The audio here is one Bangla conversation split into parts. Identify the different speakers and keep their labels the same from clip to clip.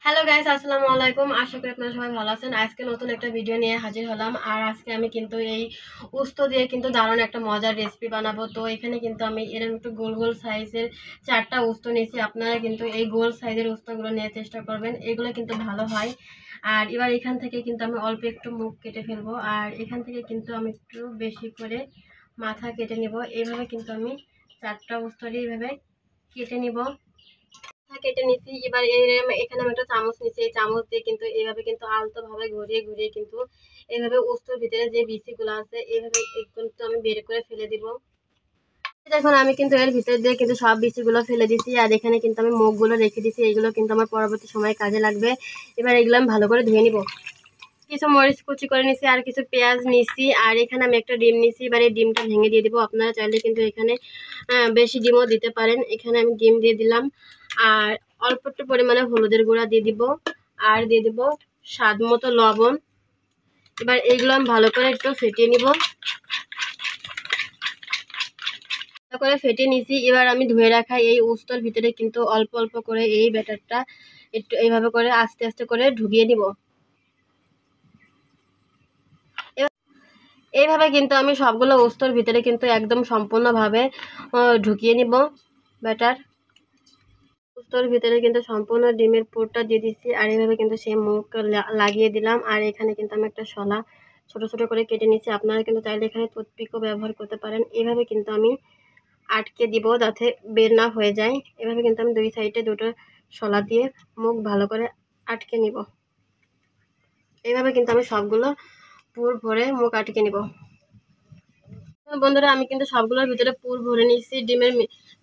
Speaker 1: হ্যালো গাইস, আসসালামু আলাইকুম। আশা করি আপনারা সবাই ভালো আছেন। আজকে নতুন একটা ভিডিও নিয়ে হাজির হলাম। আর আজকে আমি কিন্তু এই উস্তো দিয়ে কিন্তু দারুণ একটা মজার রেসিপি বানাবো। তো এখানে কিন্তু আমি এরকম একটু গোল গোল সাইজের 4টা উস্তো নিয়েছি। আপনারা কিন্তু এই গোল সাইজের উস্তোগুলো নেওয়ার চেষ্টা করবেন, এগুলো কিন্তু ভালো হয়। আর এবার এখান থেকে কিন্তু আমি অল্প একটু মুখ কেটে ফেলবো, আর এখান থেকে কিন্তু আমি একটু বেশি করে মাথা কেটে নিব। এইভাবে কিন্তু আমি 4টা উস্তোরই এইভাবে কেটে নিব। কেটে নিচ্ছি। এবার এখানে আমি একটা চামচ নিচ্ছি। এই চামচ দিয়ে কিন্তু এইভাবে কিন্তু আলতো ভাবে ঘুরিয়ে ঘুরিয়ে কিন্তু এইভাবে উস্তুর ভিতরে যে বিচিগুলো আছে এইভাবে কিন্তু আমি বের করে ফেলে দিব। দেখুন আমি কিন্তু এর ভিতর দিয়ে কিন্তু সব বিচিগুলো ফেলে দিচ্ছি। আর এখানে কিন্তু আমি মুখগুলো রেখে দিচ্ছি, এগুলো কিন্তু আমার পরবর্তী সময়ে কাজে লাগবে। এবার এগুলো আমি ভালো করে ধুয়ে নিব। কিছু মরিচ কুচি করে নিছি, আর কিছু পেঁয়াজ নিছি, আর এখানে আমি একটা ডিম নিছি। এবার এই ডিমটা ভেঙে দিয়ে দিব। আপনারা চাইলে কিন্তু এখানে বেশি ডিমও দিতে পারেন। এখানে আমি ডিম দিয়ে দিলাম, আর অল্প একটু পরিমাণে হলুদের গুঁড়া দিয়ে দিব, আর দিয়ে দিব স্বাদ মতো লবণ। এবার এইগুলো আমি ভালো করে একটু ফেটিয়ে নিব। ভালো করে ফেটিয়ে নিছি। এবার আমি ধুয়ে রাখা এই উস্তর ভিতরে কিন্তু অল্প অল্প করে এই ব্যাটারটা একটু এইভাবে করে আস্তে আস্তে করে ঢুকিয়ে দিব। এইভাবে কিন্তু আমি সবগুলো উস্তর ভিতরে কিন্তু একদম সম্পূর্ণভাবে ঢুকিয়ে নিব ব্যাটার। উস্তর ভিতরে কিন্তু সম্পূর্ণ ডিমের পুরটা দিয়ে দিচ্ছি, আর এইভাবে কিন্তু সেই মুখ লাগিয়ে দিলাম। আর এখানে কিন্তু আমি একটা শলা ছোট ছোট করে কেটে নিচ্ছি। আপনারা কিন্তু চাইলে এখানে টুথপিকও ব্যবহার করতে পারেন। এইভাবে কিন্তু আমি আটকে দিব যাতে বের না হয়ে যায়। এভাবে কিন্তু আমি দুই সাইডে দুটো শলা দিয়ে মুখ ভালো করে আটকে নিব। এইভাবে কিন্তু আমি সবগুলো পুর ভরে মুখ আটকে নিব। বন্ধুরা, আমি কিন্তু সবগুলোর ভিতরে পুর ভরে নিচ্ছি ডিমের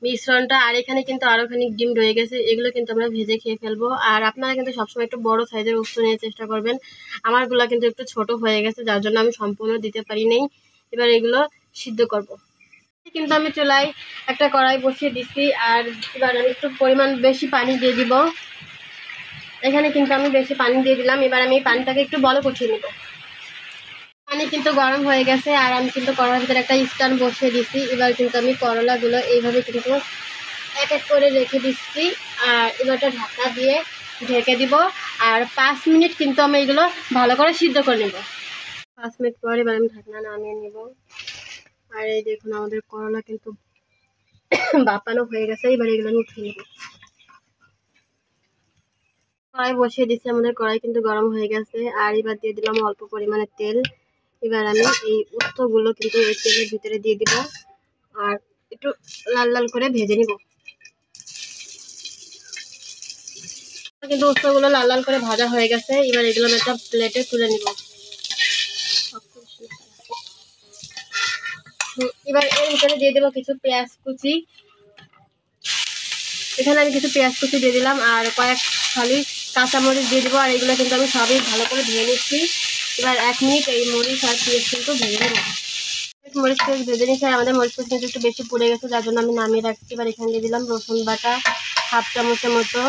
Speaker 1: মিশ্রণটা। আর এখানে কিন্তু আরো খানিক ডিম রয়ে গেছে, এগুলো কিন্তু আমরা ভেজে খেয়ে ফেলবো। আর আপনারা কিন্তু সবসময় একটু বড় সাইজের উস্তো নেওয়ার চেষ্টা করবেন। আমারগুলো কিন্তু একটু ছোট হয়ে গেছে, যার জন্য আমি সম্পূর্ণ দিতে পারি নাই। এবার এগুলো সিদ্ধ করব। কিন্তু আমি চুলায় একটা কড়াই বসিয়ে দিচ্ছি, আর এবার আমি একটু পরিমাণ বেশি পানি দিয়ে দিব। এখানে কিন্তু আমি বেশি পানি দিয়ে দিলাম। এবার আমি পানিটাকে একটু বলক উঠিয়ে নেব। পানি কিন্তু গরম হয়ে গেছে, আর আমি কিন্তু কড়ার ভিতরে একটা স্ট্যান্ড বসিয়ে দিচ্ছি। এবার কিন্তু আমি করলাগুলো এইভাবে কিন্তু এক এক করে রেখে দিচ্ছি, আর এবারটা ঢাকা দিয়ে ঢেকে দিব। আর 5 মিনিট কিন্তু আমি এগুলো ভালো করে সিদ্ধ করে নেব। 5 মিনিট পর এবার আমি ঢাকনা নামিয়ে নেব। আর এই দেখুন আমাদের করলা কিন্তু বাপানো হয়ে গেছে। এবার এগুলো আমি উঠিয়ে নেব। কড়াই বসিয়ে দিচ্ছি, আমাদের কড়াই কিন্তু গরম হয়ে গেছে। আর এবার দিয়ে দিলাম অল্প পরিমাণে তেল। এবার আমি এই উস্তগুলো কিন্তু এই তেলের ভিতরে দিয়ে দিব, আর একটু লাল লাল করে ভেজে নিব। কিন্তু উস্তগুলো লাল লাল করে ভাজা হয়ে গেছে। এবার এগুলো আমি একটা প্লেটে তুলে নিব। এবার এর ভিতরে দিয়ে দেবো কিছু পেঁয়াজ কুচি। এখানে আমি কিছু পেঁয়াজ কুচি দিয়ে দিলাম, আর কয়েক ফালি কাঁচামরিচ দিয়ে দিব। আর এগুলো কিন্তু আমি সবই ভালো করে ধুয়ে নিচ্ছি। এবার 1 মিনিট এই মরিচ আর পেঁয়াজ কিন্তু ভেজে নেব। মরিচ পেঁয়াজ ভেজে নিচ্ছি, আর আমাদের মরিচ পেঁয়াজ কিন্তু একটু বেশি পুড়ে গেছে, যার জন্য আমি নামিয়ে রাখছি। এবার এখানে দিয়ে দিলাম রসুন বাটা 1/2 চামচের মতো,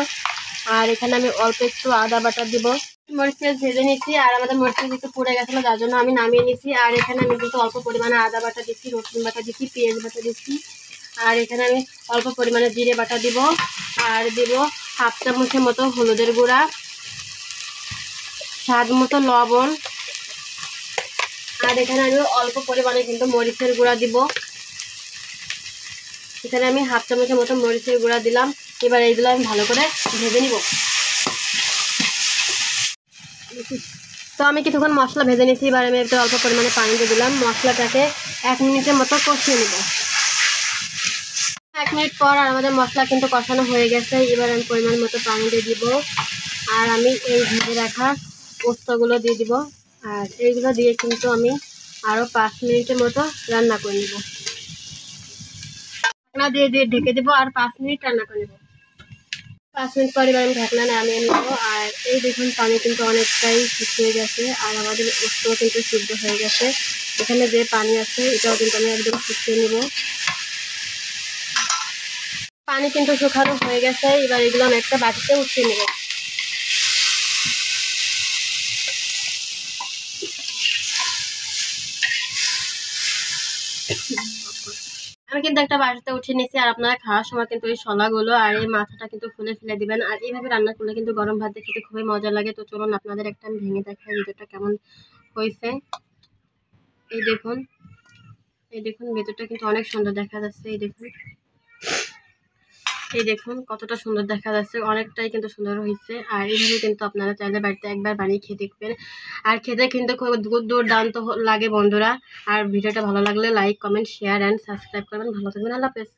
Speaker 1: আর এখানে আমি অল্প একটু আদা বাটা দিব। মরিচ পেঁয়াজ ভেজে নিচ্ছি, আর আমাদের মরিচ পেঁয়াজ একটু পুড়ে গেছিলো, যার জন্য আমি নামিয়ে নিচ্ছি। আর এখানে আমি কিন্তু অল্প পরিমাণে আদা বাটা দিচ্ছি, রসুন বাটা দিচ্ছি, পেঁয়াজ বাটা দিচ্ছি। আর এখানে আমি অল্প পরিমাণে জিরে বাটা দিব, আর দিব 1/2 চামচের মতো হলুদের গুঁড়া, স্বাদ মতো লবণ। আর এখানে আমি অল্প পরিমাণে কিন্তু মরিচের গুঁড়া দিব। এখানে আমি 1/2 চামচের মতো মরিচের গুঁড়া দিলাম। এবার এইগুলো আমি ভালো করে ভেজে নিব। তো আমি কিছুক্ষণ মশলা ভেজে নিচ্ছি। এবার আমি একটু অল্প পরিমাণে পানি দিয়ে দিলাম। মশলাটাকে 1 মিনিটের মতো কষিয়ে নেব। 1 মিনিট পর আর আমাদের মশলা কিন্তু কষানো হয়ে গেছে। এবার আমি পরিমাণ মতো পানি দিয়ে দিব, আর আমি এই ভেজে রাখা পোস্তগুলো দিয়ে দিব। আর এইগুলো দিয়ে কিন্তু আমি আরও 5 মিনিটের মতো রান্না করে নেব। ঢাকনা দিয়ে দিয়ে ঢেকে দেবো, আর 5 মিনিট রান্না করে নেব। 5 মিনিট পর এবার আমি ঢাকনা নামিয়ে নেব। আর এই দেখুন পানি কিন্তু অনেকটাই শুকিয়ে গেছে, আর আমাদের পোস্ত কিন্তু সিদ্ধ হয়ে গেছে। এখানে যে পানি আছে এটাও কিন্তু আমি একদম শুকিয়ে নেব। পানি কিন্তু শুকানো হয়ে গেছে। এবার এগুলো আমি একটা বাটিতে উঠিয়ে নেব। আমি কিন্তু একটা বাটিতে উঠিয়ে নিচ্ছি। আর আপনারা খাওয়ার সময় কিন্তু এই শলাগুলো আর এই মাথাটা কিন্তু খুলে ফেলে দিবেন। আর এইভাবে রান্না করলে কিন্তু গরম ভাত দিয়ে খেতে খুবই মজা লাগে। তো চলুন আপনাদের একটা আমি ভেঙে দেখাই ভিতরটা কেমন হয়েছে। এই দেখুন, এই দেখুন ভেতরটা কিন্তু অনেক সুন্দর দেখা যাচ্ছে। এই দেখুন কতটা সুন্দর দেখা যাচ্ছে, অনেকটাই কিন্তু সুন্দর হয়েছে। আর এইভাবে কিন্তু আপনারা চাইলে বাড়িতে একবার বানিয়ে খেয়ে দেখবেন। আর খেতে কিন্তু খুব দুর্দান্ত লাগে বন্ধুরা। আর ভিডিওটা ভালো লাগলে like, comment, share and subscribe করবেন। ভালো থাকবেন, আল্লাহ হাফেজ।